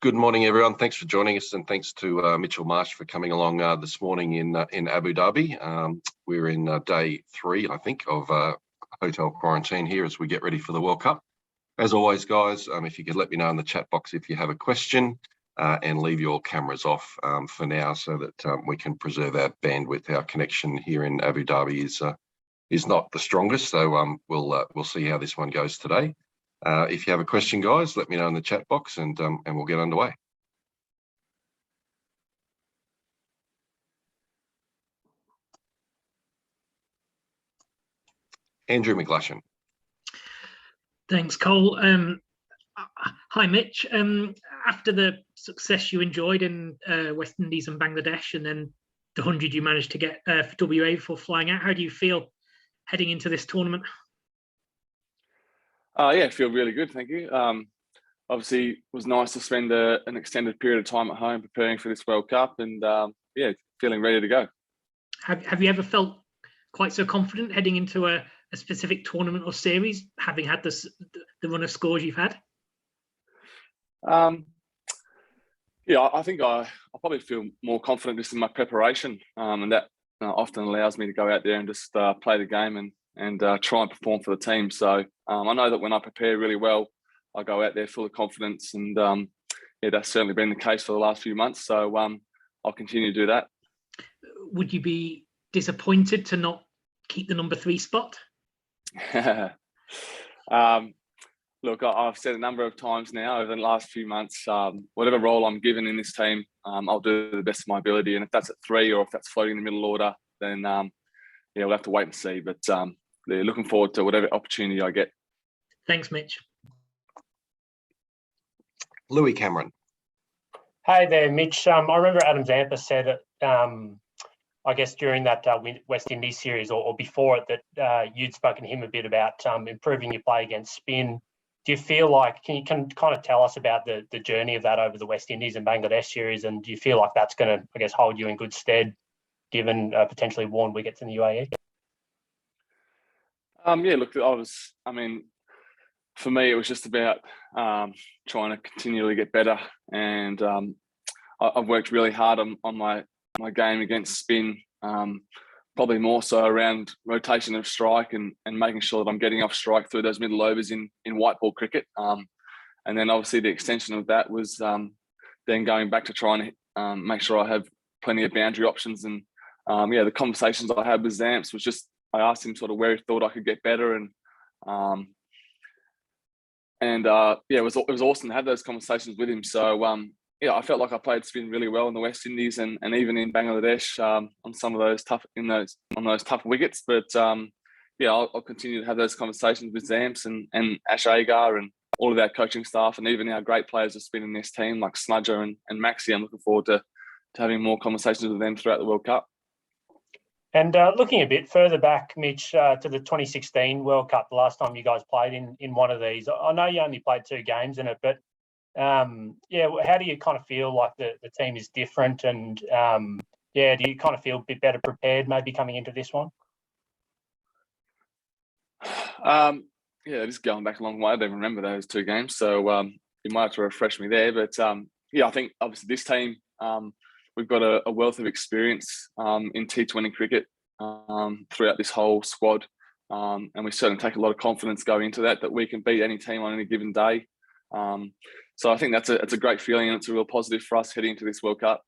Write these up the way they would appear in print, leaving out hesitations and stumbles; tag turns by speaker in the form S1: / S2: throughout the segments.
S1: Good morning, everyone. Thanks for joining us, and thanks to Mitch Marsh for coming along this morning in Abu Dhabi. We're in day 3, I think, of hotel quarantine here as we get ready for the World Cup. As always, guys, if you could let me know in the chat box if you have a question, and leave your cameras off for now, so that we can preserve our bandwidth. Our connection here in Abu Dhabi is not the strongest, so we'll see how this one goes today. If you have a question, guys, let me know in the chat box, and we'll get underway. Andrew McGlashan.
S2: Thanks, Cole. Hi, Mitch. After the success you enjoyed in West Indies and Bangladesh, and then the 100 you managed to get for WA before flying out, how do you feel heading into this tournament?
S3: Yeah, I feel really good, thank you. Obviously, it was nice to spend an extended period of time at home preparing for this World Cup, and yeah, feeling ready to go.
S2: Have you ever felt quite so confident heading into a specific tournament or series, having had the run of scores you've had?
S3: Yeah, I think I probably feel more confident just in my preparation, and that often allows me to go out there and just play the game and try and perform for the team. So I know that when I prepare really well, I go out there full of confidence, and yeah, that's certainly been the case for the last few months. So I'll continue to do that.
S2: Would you be disappointed to not keep the number 3 spot?
S3: Look, I've said a number of times now over the last few months, whatever role I'm given in this team, I'll do the best of my ability. And if that's at 3 or if that's floating in the middle order, then yeah, we'll have to wait and see. But yeah, looking forward to whatever opportunity I get.
S2: Thanks, Mitch.
S1: Louis Cameron.
S4: Hey there, Mitch. I remember Adam Zampa said it, I guess during that West Indies series or before it, that you'd spoken to him a bit about improving your play against spin. Do you feel like, can you kind of tell us about the journey of that over the West Indies and Bangladesh series, and do you feel like that's going to, I guess, hold you in good stead given potentially warm wickets in the UAE?
S3: Yeah, look, for me, it was just about trying to continually get better, and I've worked really hard on my game against spin, probably more so around rotation of strike and making sure that I'm getting off strike through those middle overs in white ball cricket. And then obviously the extension of that was then going back to trying to make sure I have plenty of boundary options. And yeah, the conversations I had with Zamps was just, I asked him sort of where he thought I could get better, and yeah, it was awesome to have those conversations with him. So yeah, I felt like I played spin really well in the West Indies and even in Bangladesh on some of those tough wickets. But yeah, I'll continue to have those conversations with Zamps and Ash Agar and all of our coaching staff, and even our great players of spin in this team like Smudger and Maxi. I'm looking forward to having more conversations with them throughout the World Cup.
S4: And looking a bit further back, Mitch, to the 2016 World Cup, the last time you guys played in one of these, I know you only played 2 games in it, but yeah, how do you kind of feel like the team is different, and yeah, do you kind of feel a bit better prepared maybe coming into this one?
S3: Yeah, just going back a long way, I don't remember those 2 games, so you might have to refresh me there. But yeah, I think obviously this team, we've got a wealth of experience in T20 cricket throughout this whole squad, and we certainly take a lot of confidence going into that we can beat any team on any given day. So I think it's a great feeling, and it's a real positive for us heading into this World Cup.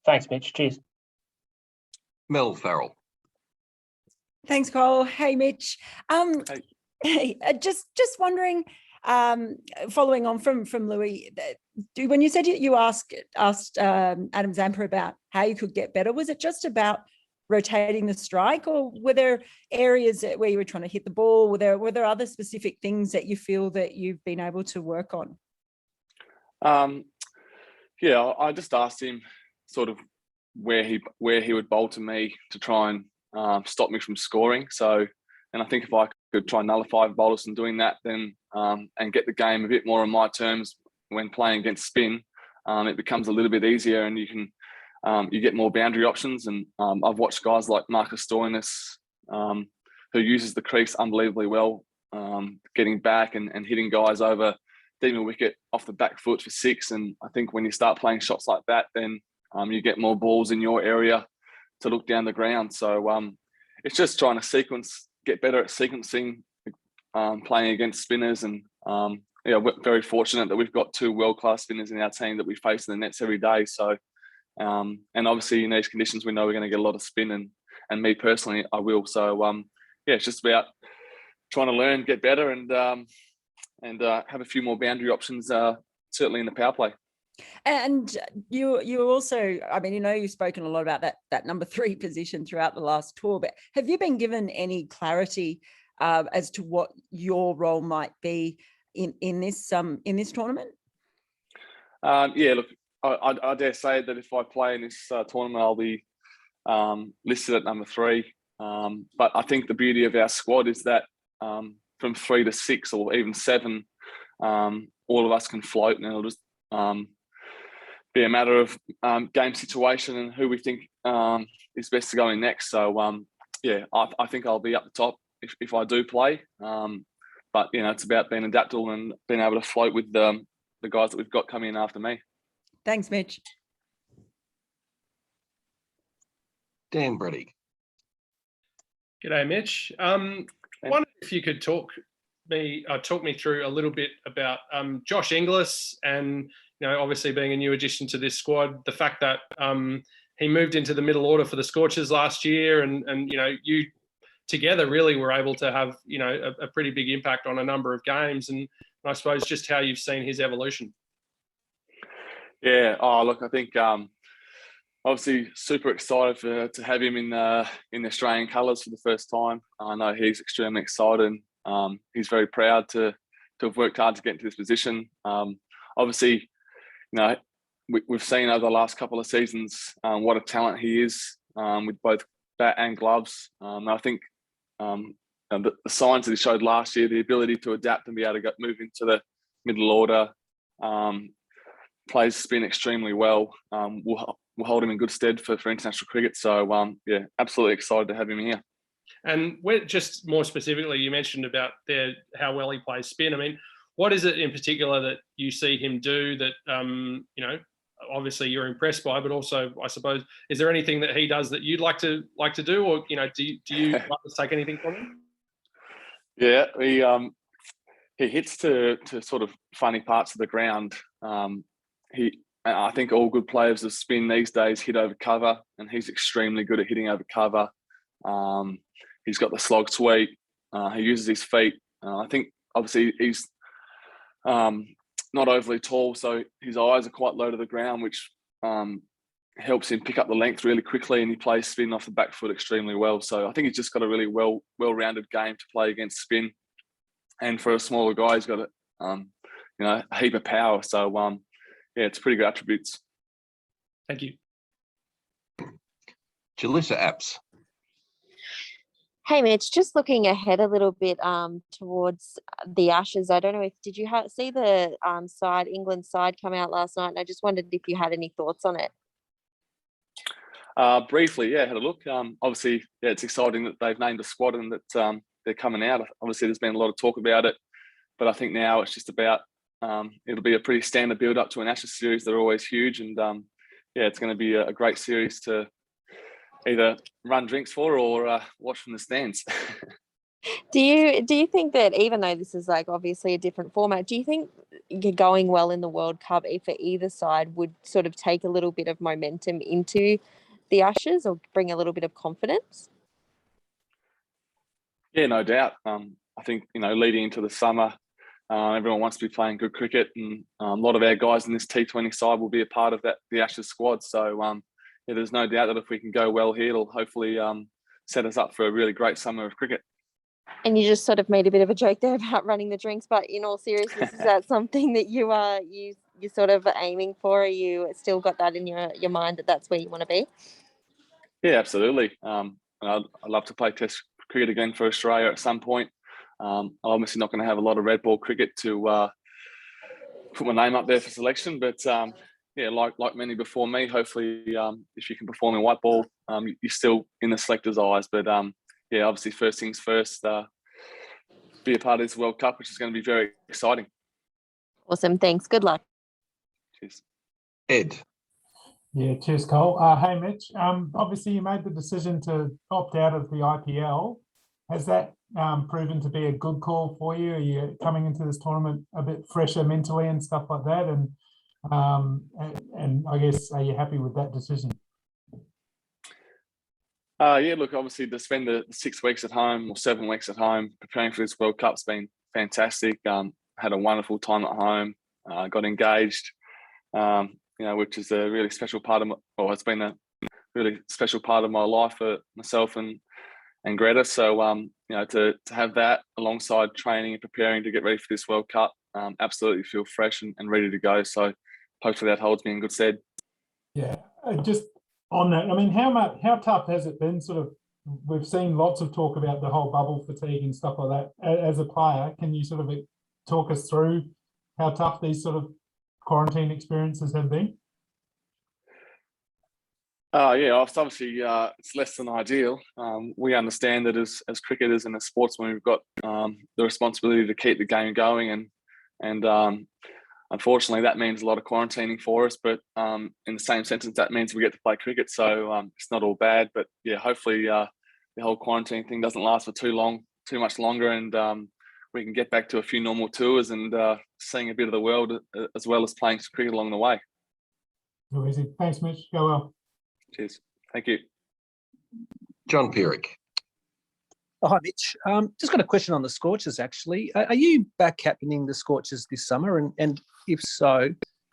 S4: Thanks, Mitch. Cheers.
S1: Mel Farrell.
S5: Thanks, Cole. Hey, Mitch.
S3: Hey.
S5: Just wondering, following on from Louis, when you said you asked Adam Zampa about how you could get better, was it just about rotating the strike, or were there areas where you were trying to hit the ball? Were there other specific things that you feel that you've been able to work on?
S3: Yeah, I just asked him sort of where he would bowl to me to try and stop me from scoring. So, and I think if I could try and nullify bowlers from doing that, then and get the game a bit more on my terms when playing against spin, it becomes a little bit easier, and you can you get more boundary options. And I've watched guys like Marcus Stoinis, who uses the crease unbelievably well, getting back and hitting guys over deem a wicket off the back foot for 6. And I think when you start playing shots like that, then you get more balls in your area to look down the ground. So it's just trying to get better at sequencing, playing against spinners. And we're very fortunate that we've got 2 world-class spinners in our team that we face in the nets every day. So, and obviously in these conditions, we know we're going to get a lot of spin, and me personally, I will. So, it's just about trying to learn, get better, and have a few more boundary options, certainly in the power play.
S5: And you also, I mean, you've spoken a lot about that number 3 position throughout the last tour, but have you been given any clarity as to what your role might be in this tournament?
S3: Look, I dare say that if I play in this tournament, I'll be listed at number 3. But I think the beauty of our squad is that from 3 to 6 or even 7, all of us can float, and it'll just be a matter of game situation and who we think is best to go in next. So I think I'll be up the top if I do play. But it's about being adaptable and being able to float with the guys that we've got coming in after me.
S5: Thanks, Mitch.
S1: Dan Brady.
S6: G'day, Mitch. Wonder if you could talk me through a little bit about Josh Inglis, and obviously being a new addition to this squad, the fact that he moved into the middle order for the Scorchers last year, and you together really were able to have a pretty big impact on a number of games, and I suppose just how you've seen his evolution.
S3: Yeah. Oh, look, I think obviously super excited to have him in the Australian colours for the first time. I know he's extremely excited. He's very proud to have worked hard to get into this position. Obviously, we've seen over the last couple of seasons what a talent he is with both bat and gloves. I think the signs that he showed last year, the ability to adapt and be able to move into the middle order, plays spin extremely well, will hold him in good stead for international cricket. So, absolutely excited to have him here.
S6: And just more specifically, you mentioned about how well he plays spin. I mean, what is it in particular that you see him do that, obviously you're impressed by, but also, I suppose, is there anything that he does that you'd like to do, or, do you like to take anything from him?
S3: Yeah, he hits to sort of funny parts of the ground. I think all good players of spin these days hit over cover, and he's extremely good at hitting over cover. He's got the slog sweep. He uses his feet. I think obviously he's not overly tall, so his eyes are quite low to the ground, which helps him pick up the length really quickly, and he plays spin off the back foot extremely well. So I think he's just got a really well-rounded game to play against spin. And for a smaller guy, he's got a heap of power. So it's pretty good attributes.
S6: Thank you.
S1: Jalissa Apps.
S7: Hey, Mitch, just looking ahead a little bit towards the Ashes. I don't know did you see the England side come out last night? And I just wondered if you had any thoughts on it.
S3: Briefly, had a look. Obviously, it's exciting that they've named a squad and that they're coming out. Obviously, there's been a lot of talk about it, but I think now it's just about it'll be a pretty standard build up to an Ashes series. They're always huge, and it's going to be a great series to either run drinks for or watch from the stands.
S7: Do you think that, even though this is like obviously a different format, do you think going well in the World Cup for either side would sort of take a little bit of momentum into the Ashes or bring a little bit of confidence? Yeah,
S3: no doubt. I think, leading into the summer, everyone wants to be playing good cricket, and a lot of our guys in this T20 side will be a part of the Ashes squad. So, there's no doubt that if we can go well here, it'll hopefully set us up for a really great summer of cricket.
S7: And you just sort of made a bit of a joke there about running the drinks, but in all seriousness, is that something that you're sort of aiming for? Are you still got that in your mind that that's where you want to be?
S3: Yeah, absolutely. I'd love to play Test cricket again for Australia at some point. I'm obviously not going to have a lot of red ball cricket to put my name up there for selection, but like many before me, hopefully if you can perform in white ball, you're still in the selectors' eyes. But obviously first things first, be a part of this World Cup, which is going to be very exciting.
S7: Awesome. Thanks. Good luck.
S3: Cheers.
S1: Ed.
S8: Yeah, cheers, Cole. Hey, Mitch. Obviously, you made the decision to opt out of the IPL. Has that proven to be a good call for you? Are you coming into this tournament a bit fresher mentally and stuff like that? And I guess, are you happy with that decision?
S3: Yeah, look, obviously to spend the 6 weeks at home or 7 weeks at home preparing for this World Cup's been fantastic. Had a wonderful time at home. Got engaged. Which is a really special part of it's been a really special part of my life for myself and Greta. So, to have that alongside training and preparing to get ready for this World Cup, absolutely feel fresh and ready to go. So hopefully that holds me in good stead.
S8: Yeah, just on that, I mean, how tough has it been? Sort of, we've seen lots of talk about the whole bubble fatigue and stuff like that. As a player, can you sort of talk us through how tough these sort of quarantine experiences have been?
S3: Obviously it's less than ideal. We understand that as cricketers and as sportsmen, we've got the responsibility to keep the game going, and unfortunately that means a lot of quarantining for us. But in the same sentence, that means we get to play cricket, so it's not all bad. But yeah, hopefully the whole quarantine thing doesn't last for too much longer, and we can get back to a few normal tours and seeing a bit of the world as well as playing some cricket along the way.
S8: Too easy. Thanks, Mitch. Go well.
S3: Cheers. Thank you.
S1: John Pierrick.
S9: Oh, hi, Mitch. Just got a question on the Scorchers, actually. Are you back captaining the Scorchers this summer? And if so,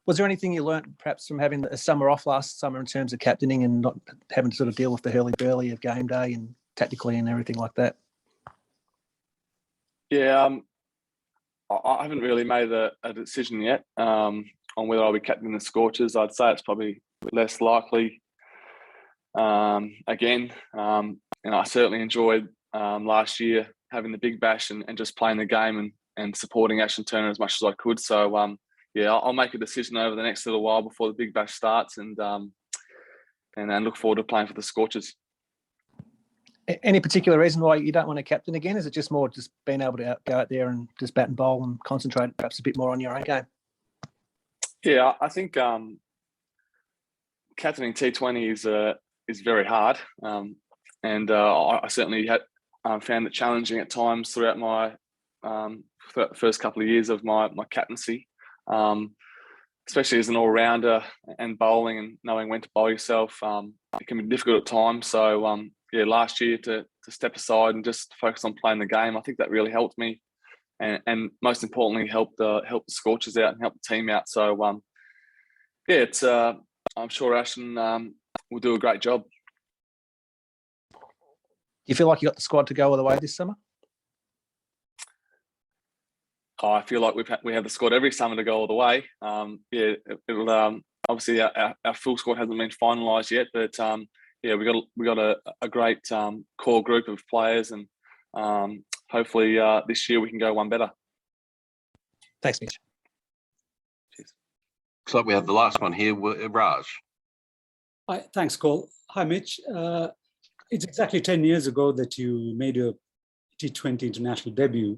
S9: was there anything you learnt perhaps from having a summer off last summer in terms of captaining and not having to sort of deal with the hurly-burly of game day and tactically and everything like that?
S3: Yeah, I haven't really made a decision yet on whether I'll be captaining the Scorchers. I'd say it's probably less likely. Again, I certainly enjoyed last year having the Big Bash and just playing the game and supporting Ashton Turner as much as I could. So I'll make a decision over the next little while before the Big Bash starts, and look forward to playing for the Scorchers.
S9: Any particular reason why you don't want to captain again? Is it just more just being able to go out there and just bat and bowl and concentrate perhaps a bit more on your own game? Yeah,
S3: I think captaining T20 is very hard, and I certainly had found it challenging at times throughout the first couple of years of my captaincy, especially as an all-rounder and bowling and knowing when to bowl yourself. It can be difficult at times. So last year to step aside and just focus on playing the game, I think that really helped me, and most importantly helped the Scorchers out and helped the team out. So it's I'm sure Ashton will do a great job.
S9: Do you feel like you got the squad to go all the way this summer?
S3: I feel like we have the squad every summer to go all the way. It'll obviously our full squad hasn't been finalised yet, but we got a great core group of players, and hopefully this year we can go one better.
S9: Thanks, Mitch.
S3: Cheers.
S1: Looks like we have the last one here, Raj.
S10: Hi, thanks, Cole. Hi, Mitch. It's exactly 10 years ago that you made your T20 international debut.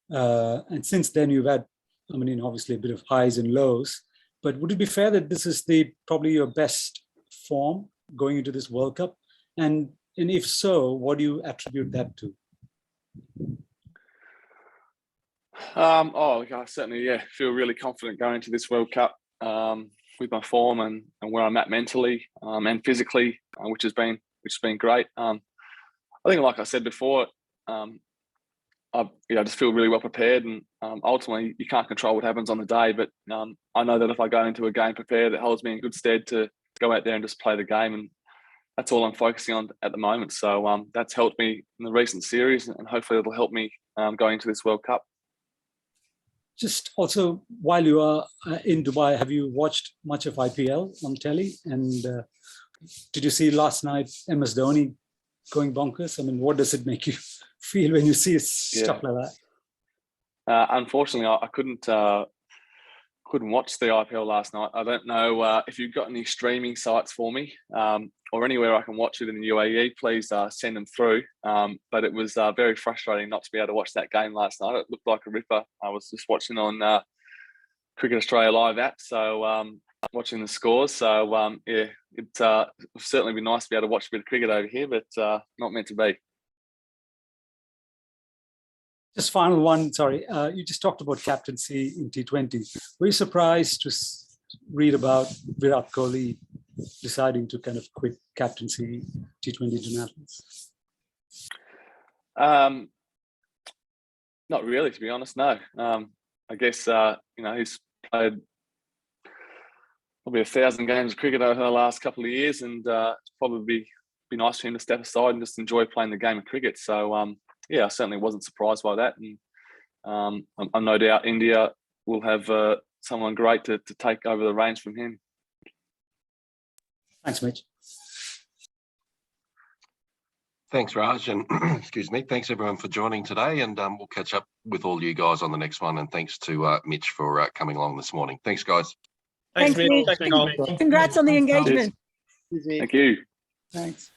S10: And since then you've had, obviously a bit of highs and lows, but would it be fair that this is probably your best form going into this World Cup? And if so, what do you attribute that to?
S3: I certainly, feel really confident going into this World Cup with my form and where I'm at mentally and physically, which has been great. I think, like I said before, I just feel really well prepared, and ultimately you can't control what happens on the day, but I know that if I go into a game prepared, it holds me in good stead to go out there and just play the game, and that's all I'm focusing on at the moment. So that's helped me in the recent series, and hopefully it'll help me going into this World Cup.
S10: Just also, while you are in Dubai, have you watched much of IPL on telly? And did you see last night MS Dhoni going bonkers? What does it make you feel when you see stuff like that?
S3: Unfortunately, I couldn't watch the IPL last night. I don't know if you've got any streaming sites for me or anywhere I can watch it in the UAE. Please send them through. But it was very frustrating not to be able to watch that game last night. It looked like a ripper. I was just watching on Cricket Australia Live app, so watching the scores. So yeah, it's certainly be nice to be able to watch a bit of cricket over here, but not meant to be.
S10: Just final one, sorry. You just talked about captaincy in T20. Were you surprised to read about Virat Kohli deciding to kind of quit captaincy T20 internationals?
S3: Not really, to be honest, no. I guess, he's played probably 1,000 games of cricket over the last couple of years, and it's probably be nice for him to step aside and just enjoy playing the game of cricket. So, yeah, I certainly wasn't surprised by that. And I'm no doubt India will have someone great to take over the reins from him.
S10: Thanks, Mitch.
S1: Thanks, Raj, and excuse me. Thanks everyone for joining today, and we'll catch up with all you guys on the next one. And thanks to Mitch for coming along this morning. Thanks, guys.
S6: Thanks, Mitch.
S5: Mitch.
S6: Thanks, Cole.
S5: Congrats on the engagement.
S3: Thank you.
S10: Thanks.